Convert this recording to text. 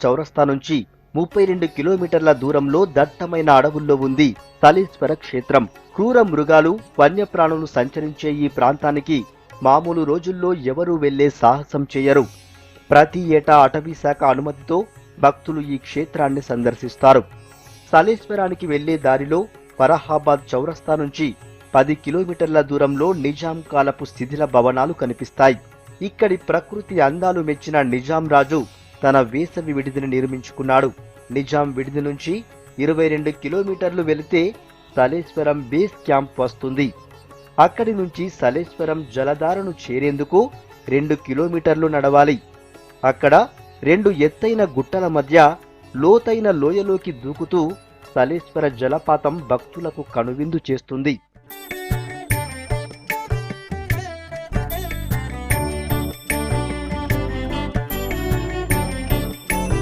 చౌరస్తా నుంచి 32 కిలోమీటర్ల దూరంలో దట్టమైన అడవుల్లో ఉంది సలీశ్వర క్షేత్రం. క్రూర మృగాలు, వన్యప్రాణులు సంచరించే ఈ ప్రాంతానికి మామూలు రోజుల్లో ఎవరూ వెళ్లే సాహసం చేయరు. ప్రతి ఏటా అటవీ శాఖ అనుమతితో భక్తులు ఈ క్షేత్రాన్ని సందర్శిస్తారు. సలేశ్వరానికి వెళ్లే దారిలో ఫరహాబాద్ చౌరస్తా నుంచి 10 కిలోమీటర్ల దూరంలో నిజాం కాలపు శిథిల భవనాలు కనిపిస్తాయి. ఇక్కడి ప్రకృతి అందాలు మెచ్చిన నిజాం రాజు తన వేసవి విడిదిని నిర్మించుకున్నాడు. నిజాం విడిది నుంచి 22 కిలోమీటర్లు వెళితే సలేశ్వరం బేస్ క్యాంప్ వస్తుంది. అక్కడి నుంచి సలేశ్వరం జలధారను చేరేందుకు 2 కిలోమీటర్లు నడవాలి. అక్కడ 2 ఎత్తైన గుట్టల మధ్య లోతైన లోయలోకి దూకుతూ సలేశ్వర జలపాతం భక్తులకు కనువిందు చేస్తుంది.